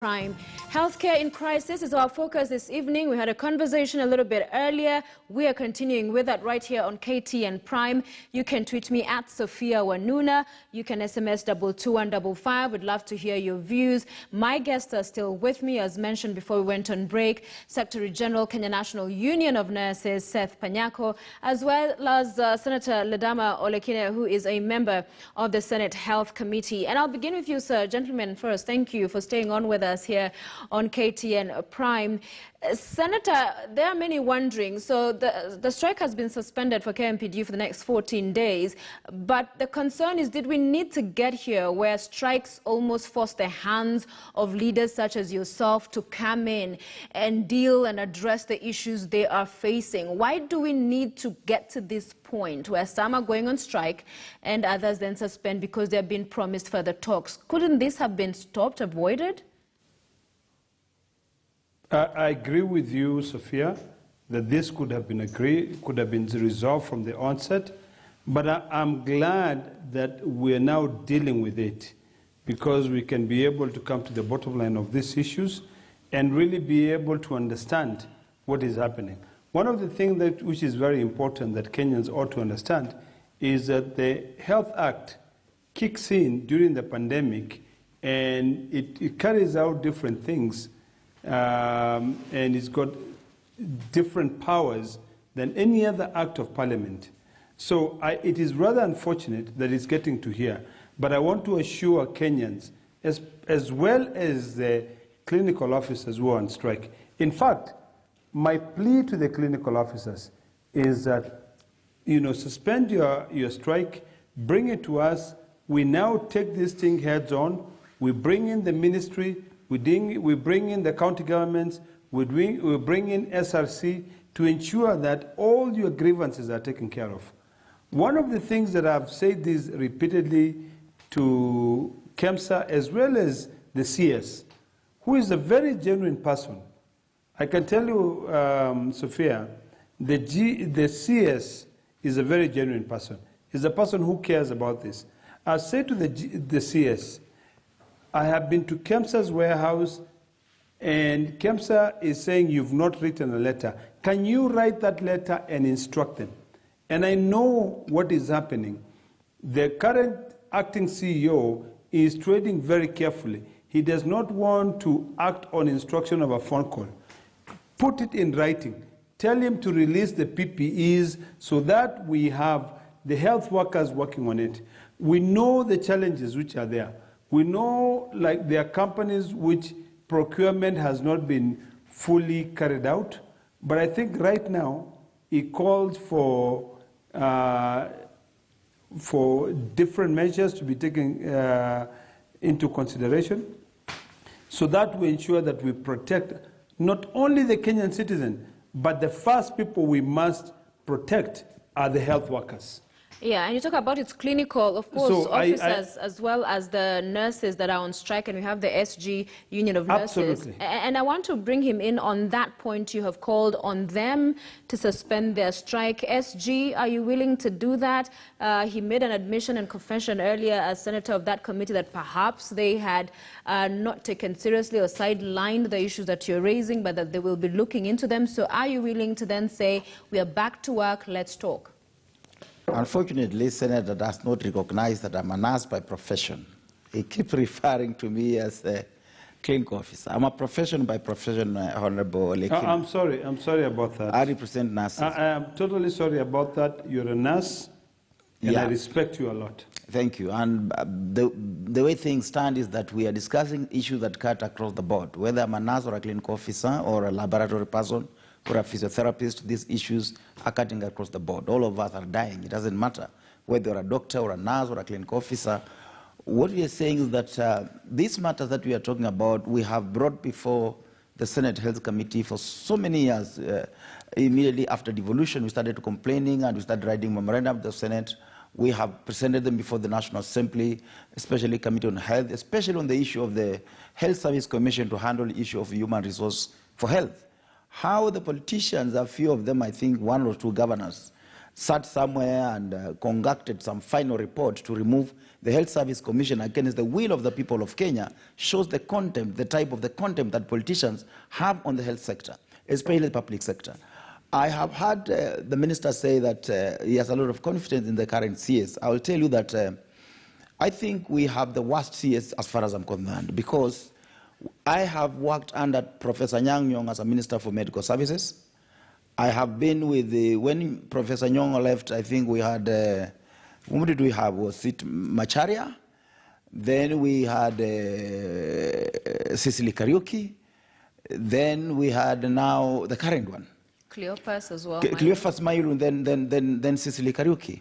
Prime. Healthcare in crisis is our focus this evening. We had a conversation a little bit earlier. We are continuing with that right here on KTN Prime. You can tweet me at Sophia Wanuna. You can SMS 22155. We'd love to hear your views. My guests are still with me, as mentioned before we went on break. Secretary General, Kenya National Union of Nurses, Seth Panyako, as well as Senator Ledama Olekine, who is a member of the Senate Health Committee. And I'll begin with you, sir. Gentlemen, first, thank you for staying on with us here on KTN Prime. Senator, there are many wondering, so the strike has been suspended for KMPD for the next 14 days, but the concern is, did we need to get here where strikes almost force the hands of leaders such as yourself to come in and deal and address the issues they are facing? Why do we need to get to this point where some are going on strike and others then suspend because they're being promised further talks? Couldn't this have been stopped, avoided? I agree with you, Sophia, that this could have been resolved from the onset, but I'm glad that we're now dealing with it because we can be able to come to the bottom line of these issues and really be able to understand what is happening. One of the things which is very important that Kenyans ought to understand is that the Health Act kicks in during the pandemic, and it carries out different things. And it's got different powers than any other act of parliament. So it is rather unfortunate that it's getting to here. But I want to assure Kenyans, as well as the clinical officers who are on strike. In fact, my plea to the clinical officers is that, suspend your strike, bring it to us. We now take this thing heads on. We bring in the ministry. We bring in the county governments, we bring in SRC to ensure that all your grievances are taken care of. One of the things that I've said this repeatedly to KEMSA as well as the CS, who is a very genuine person. I can tell you, Sophia, the CS is a very genuine person. He's a person who cares about this. I say to the CS, I have been to KEMSA's warehouse, and KEMSA is saying you've not written a letter. Can you write that letter and instruct them? And I know what is happening. The current acting CEO is trading very carefully. He does not want to act on instruction of a phone call. Put it in writing. Tell him to release the PPEs so that we have the health workers working on it. We know the challenges which are there. We know, like, there are companies which procurement has not been fully carried out, but I think right now it calls for different measures to be taken into consideration so that we ensure that we protect not only the Kenyan citizen, but the first people we must protect are the health workers. Yeah, and you talk about its clinical, of course, so officers as well as the nurses that are on strike, and we have the SG Union of Nurses. Absolutely. And I want to bring him in on that point. You have called on them to suspend their strike. SG, are you willing to do that? He made an admission and confession earlier as senator of that committee that perhaps they had not taken seriously or sidelined the issues that you're raising, but that they will be looking into them. So are you willing to then say, we are back to work, let's talk? Unfortunately, Senator does not recognize that I'm a nurse by profession. He keeps referring to me as a clinical officer. I'm a profession by profession, Honorable Olekine. I'm sorry about that. I represent nurses. I am totally sorry about that. You're a nurse, and I respect you a lot. Thank you. And the way things stand is that we are discussing issues that cut across the board, whether I'm a nurse or a clinical officer or a laboratory person or a physiotherapist. These issues are cutting across the board. All of us are dying. It doesn't matter whether you're a doctor or a nurse or a clinical officer. What we are saying is that these matters that we are talking about, we have brought before the Senate Health Committee for so many years. Immediately after devolution, we started complaining and we started writing memorandum to the Senate. We have presented them before the National Assembly, especially Committee on Health, especially on the issue of the Health Service Commission to handle the issue of human resource for health. How the politicians, a few of them, I think one or two governors, sat somewhere and concocted some final report to remove the Health Service Commission against the will of the people of Kenya shows the contempt, the type of the contempt that politicians have on the health sector, especially the public sector. I have heard the minister say that he has a lot of confidence in the current CS. I will tell you that I think we have the worst CS as far as I'm concerned, because I have worked under Professor Nyang' as a Minister for Medical Services. I have been with when Professor Nyong' left, I think we had, whom did we have? Was it Macharia? Then we had Cecily Kariuki. Then we had now the current one. Cleopas as well. Cleopas Mailu, then Cecily Kariuki.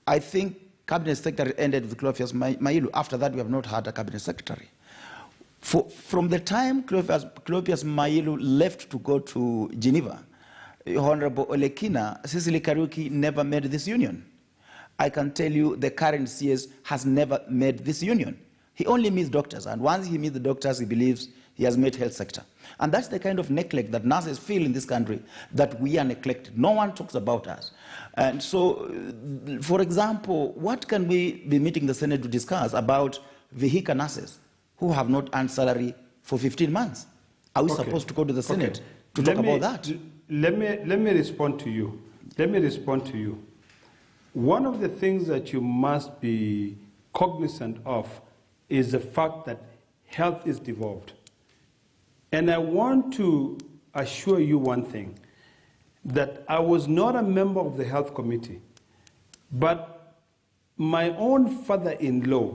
I think Cabinet Secretary ended with Cleopas Mailu. After that, we have not had a Cabinet Secretary. From the time Cleopas Mailu left to go to Geneva, Honorable Olekina, Cecily Kariuki never made this union. I can tell you the current CS has never made this union. He only meets doctors, and once he meets the doctors, he believes he has made health sector. And that's the kind of neglect that nurses feel in this country, that we are neglected. No one talks about us. And so, for example, what can we be meeting the Senate to discuss about VIHIGA nurses who have not earned salary for 15 months? Are we supposed to go to the Senate to talk about that? Let me respond to you. Let me respond to you. One of the things that you must be cognizant of is the fact that health is devolved. And I want to assure you one thing, that I was not a member of the health committee, but my own father-in-law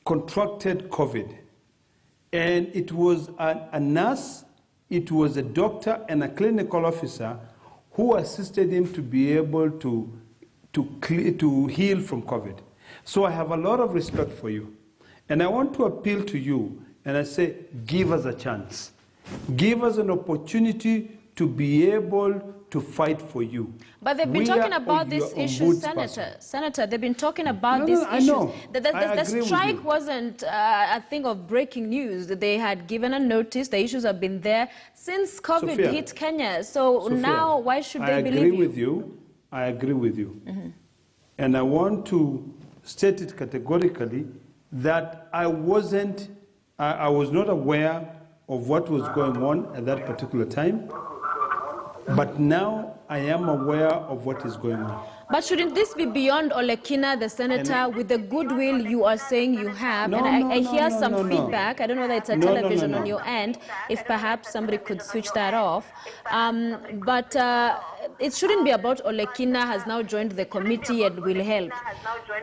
contracted COVID. And it was a nurse, it was a doctor and a clinical officer who assisted him to be able to heal from COVID. So I have a lot of respect for you. And I want to appeal to you, and I say, give us a chance. Give us an opportunity to be able to fight for you. But they've been talking about this issue, Senator. They've been talking about these issues. The strike wasn't a thing of breaking news. They had given a notice. The issues have been there since COVID hit Kenya. So now, why should they believe you? I agree with you. Mm-hmm. And I want to state it categorically that I was not aware of what was going on at that particular time, but now I am aware of what is going on. But shouldn't this be beyond Olekina, the senator, with the goodwill you are saying you have? I hear some feedback. I don't know whether it's a television on your end, if perhaps somebody could switch that off. But it shouldn't be about Olekina has now joined the committee and will help.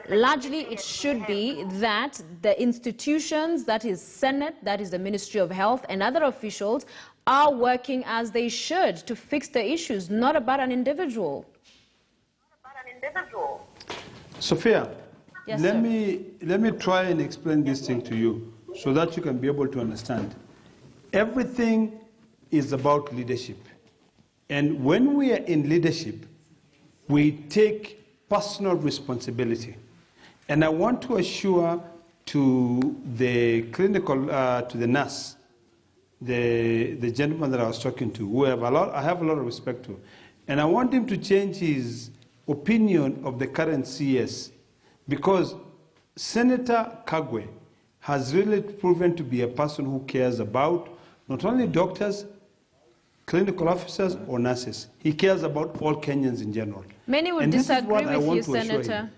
Largely, it should be that the institutions, that is Senate, that is the Ministry of Health, and other officials are working as they should to fix the issues, not about an individual. Sophia, yes, let me try and explain this thing to you so that you can be able to understand. Everything is about leadership. And when we are in leadership, we take personal responsibility. And I want to assure to the clinical, to the nurse, the gentleman that I was talking to, who I have a lot of respect to, and I want him to change his opinion of the current CS, because Senator Kagwe has really proven to be a person who cares about not only doctors, clinical officers, or nurses. He cares about all Kenyans in general. Many would disagree with you, Senator.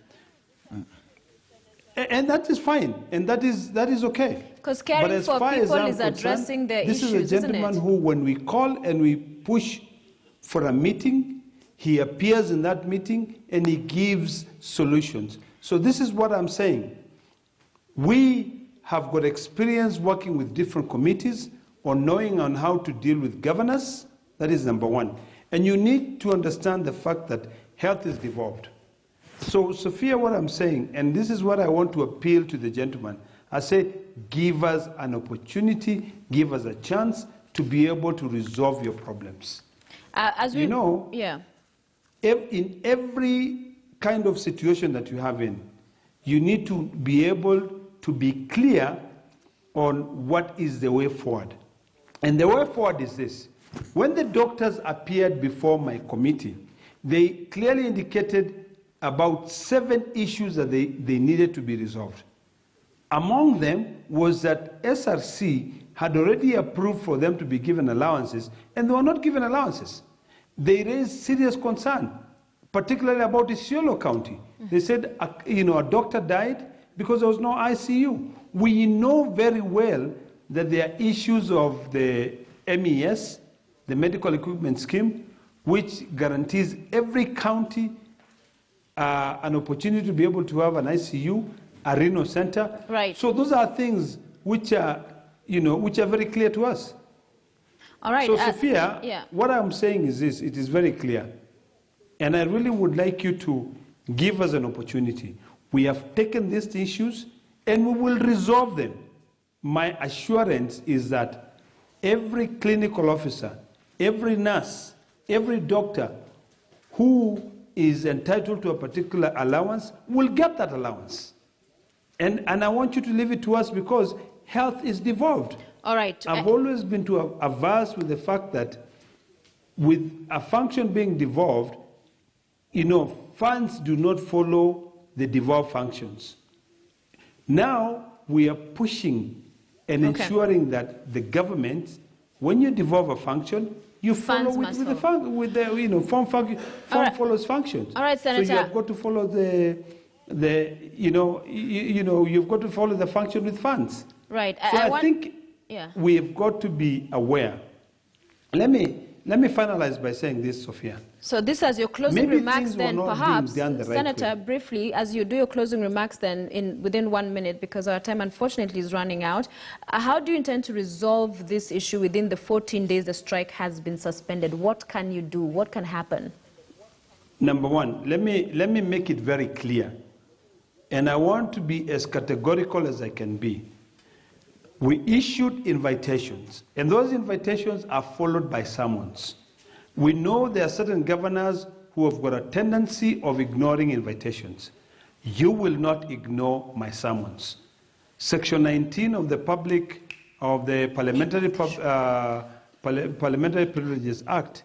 And that is fine, and that is okay. Because caring for people is addressing their issues, isn't it? This is a gentleman who, when we call and we push for a meeting, he appears in that meeting and he gives solutions. So this is what I'm saying. We have got experience working with different committees on knowing on how to deal with governors. That is number one. And you need to understand the fact that health is devolved. So, Sophia, what I'm saying, and this is what I want to appeal to the gentleman, I say, give us an opportunity, give us a chance to be able to resolve your problems. As we, you know, yeah. In every kind of situation that you have in, you need to be able to be clear on what is the way forward. And the way forward is this. When the doctors appeared before my committee, they clearly indicated about 7 issues that they needed to be resolved. Among them was that SRC had already approved for them to be given allowances, and they were not given allowances. They raised serious concern, particularly about Isiolo County. They said, a doctor died because there was no ICU. We know very well that there are issues of the MES, the Medical Equipment Scheme, which guarantees every county an opportunity to be able to have an ICU, a renal center. Right. So those are things which are, which are very clear to us. All right. So, Sophia, what I'm saying is this, it is very clear. And I really would like you to give us an opportunity. We have taken these issues and we will resolve them. My assurance is that every clinical officer, every nurse, every doctor who is entitled to a particular allowance will get that allowance. And I want you to leave it to us because health is devolved. All right. I've always been averse with the fact that with a function being devolved, funds do not follow the devolved functions. Now we are pushing and ensuring that the government, when you devolve a function, you follow with the form follows functions. All right, Senator. So you have got to follow you've got to follow the function with funds. Right. So I think we have got to be aware. Let me finalize by saying this, Sophia. So this as your closing remarks then, perhaps, Senator, way. briefly, as you do your closing remarks then within 1 minute, because our time unfortunately is running out, how do you intend to resolve this issue within the 14 days the strike has been suspended? What can you do? What can happen? Number one, let me make it very clear, and I want to be as categorical as I can be. We issued invitations, and those invitations are followed by summons. We know there are certain governors who have got a tendency of ignoring invitations. You will not ignore my summons. Section 19 of the Parliamentary Privileges Act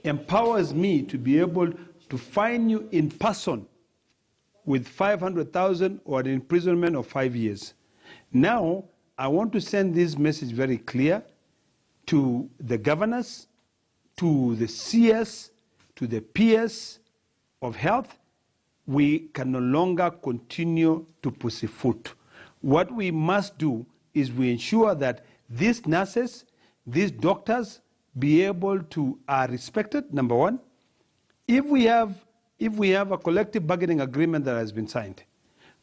empowers me to be able to fine you in person with 500,000 or an imprisonment of 5 years. Now, I want to send this message very clear to the governors, to the CS, to the PS of health. We can no longer continue to pussyfoot. What we must do is we ensure that these nurses, these doctors are respected, number one. If we have a collective bargaining agreement that has been signed,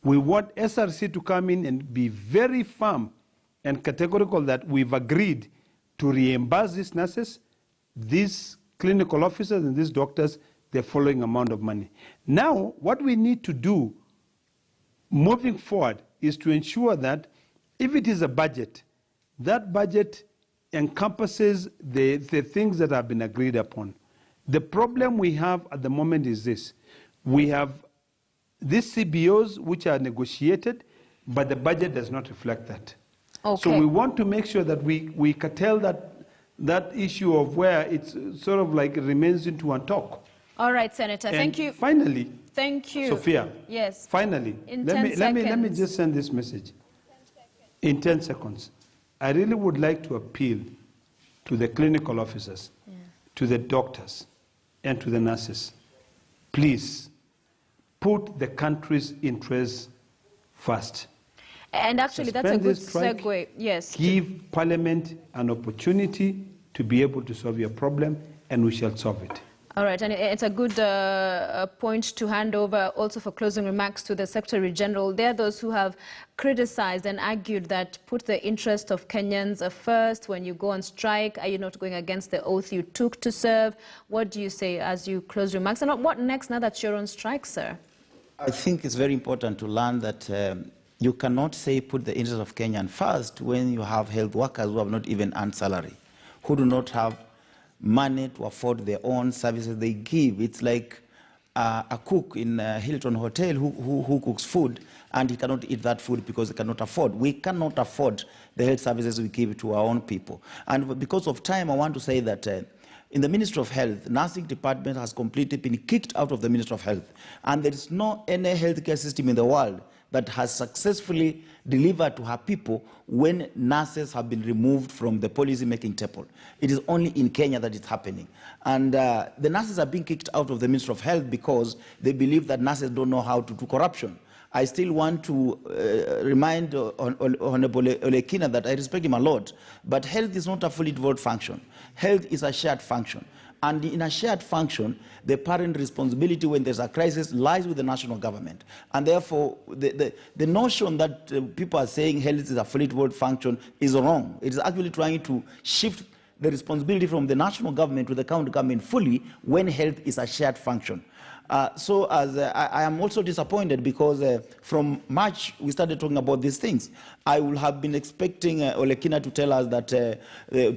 we want SRC to come in and be very firm and categorical that we've agreed to reimburse these nurses, these clinical officers, and these doctors the following amount of money. Now, what we need to do moving forward is to ensure that if it is a budget, that budget encompasses the things that have been agreed upon. The problem we have at the moment is this. We have these CBOs which are negotiated, but the budget does not reflect that. Okay. So we want to make sure that we curtail that issue of where it's sort of like it remains into one talk. All right, Senator. And thank you. Finally, thank you, Sophia. Yes. Finally, let me just send this message. In 10 seconds, I really would like to appeal to the clinical officers, to the doctors, and to the nurses. Please put the country's interests first. And actually, that's a good segue. Yes. Give Parliament an opportunity to be able to solve your problem, and we shall solve it. All right, and it's a good point to hand over also for closing remarks to the Secretary General. There are those who have criticized and argued that put the interest of Kenyans first when you go on strike. Are you not going against the oath you took to serve? What do you say as you close remarks? And what next now that you're on strike, sir? I think it's very important to learn that you cannot say put the interest of Kenyan first when you have health workers who have not even earned salary, who do not have money to afford their own services they give. It's like a cook in a Hilton Hotel who cooks food and he cannot eat that food because he cannot afford. We cannot afford the health services we give to our own people. And because of time, I want to say that in the Ministry of Health, nursing department has completely been kicked out of the Ministry of Health. And there is no any healthcare system in the world that has successfully delivered to her people when nurses have been removed from the policy-making table. It is only in Kenya that it's happening. And the nurses are being kicked out of the Ministry of Health because they believe that nurses don't know how to do corruption. I still want to remind Honorable Olekina that I respect him a lot, but health is not a fully devolved function. Health is a shared function. And in a shared function, the parent responsibility when there's a crisis lies with the national government. And therefore, the notion that people are saying health is a fully devolved function is wrong. It is actually trying to shift the responsibility from the national government to the county government fully when health is a shared function. I am also disappointed because from March we started talking about these things. I would have been expecting Olekina to tell us that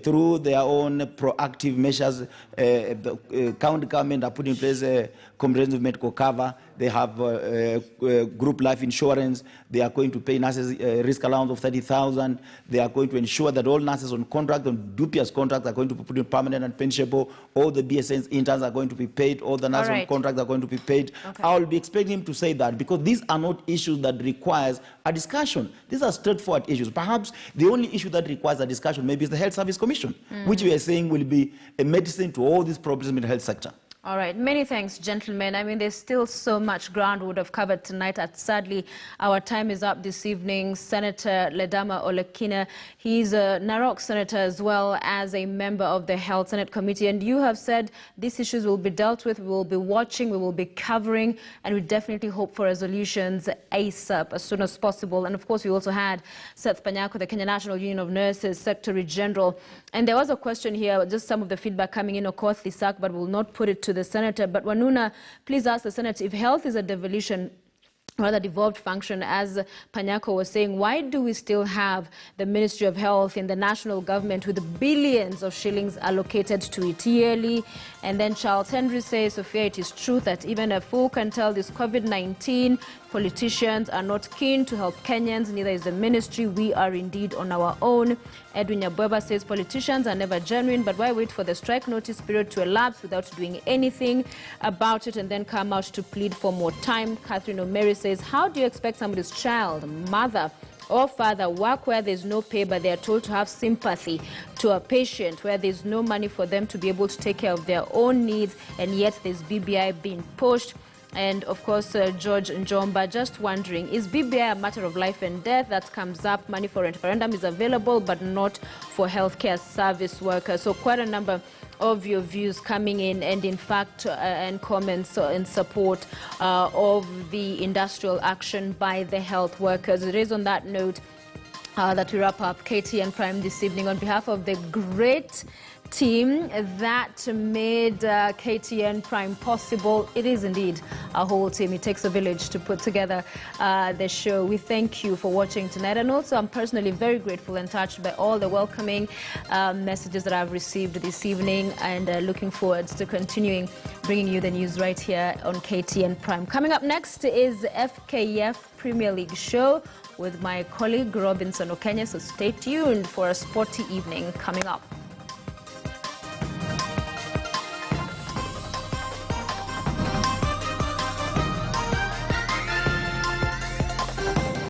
through their own proactive measures, the county government are putting in place comprehensive medical cover. They have group life insurance. They are going to pay nurses risk allowance of 30,000. They are going to ensure that all nurses on contract, on dubious contracts, are going to be put in permanent and pensionable. All the BSCNs interns are going to be paid. All the nurses on contract are going to be paid. Okay. I will be expecting him to say that because these are not issues that requires a discussion. These are straightforward issues. Perhaps the only issue that requires a discussion maybe is the Health Service Commission, which we are saying will be a medicine to all these problems in the health sector. All right. Many thanks, gentlemen. I mean, there's still so much ground we would have covered tonight. Sadly, our time is up this evening. Senator Ledama Olekina, he's a Narok senator as well as a member of the Health Senate Committee. And you have said these issues will be dealt with. We will be watching, we will be covering, and we definitely hope for resolutions ASAP, as soon as possible. And of course, we also had Seth Panyako, the Kenya National Union of Nurses Secretary General. And there was a question here, just some of the feedback coming in, Okoth Isak, but we'll not put it to the Senator. But Wanuna, please ask the Senator, if health is a devolution, rather devolved function, as Panyako was saying, why do we still have the Ministry of Health in the national government with billions of shillings allocated to it yearly? And then Charles Henry says, Sophia, it is true that even a fool can tell this COVID-19, politicians are not keen to help Kenyans, neither is the ministry. We are indeed on our own. Edwin Yabweba says politicians are never genuine, but why wait for the strike notice period to elapse without doing anything about it and then come out to plead for more time? Catherine O'Mary says, how do you expect somebody's child, mother, or father work where there's no pay, but they are told to have sympathy to a patient where there's no money for them to be able to take care of their own needs, and yet there's BBI being pushed? And of course, George Njomba just wondering, is BBI a matter of life and death? That comes up. Money for referendum is available, but not for healthcare service workers. So quite a number of your views coming in, and in fact, and comments in support of the industrial action by the health workers. It is on that note that we wrap up KTN Prime this evening. On behalf of the great team that made KTN Prime possible, it is indeed a whole team. It takes a village to put together the show. We thank you for watching tonight, and also I'm personally very grateful and touched by all the welcoming messages that I've received this evening, and looking forward to continuing bringing you the news right here on KTN Prime. Coming up next is FKF Premier League show with my colleague Robinson Okenya, so stay tuned for a sporty evening coming up.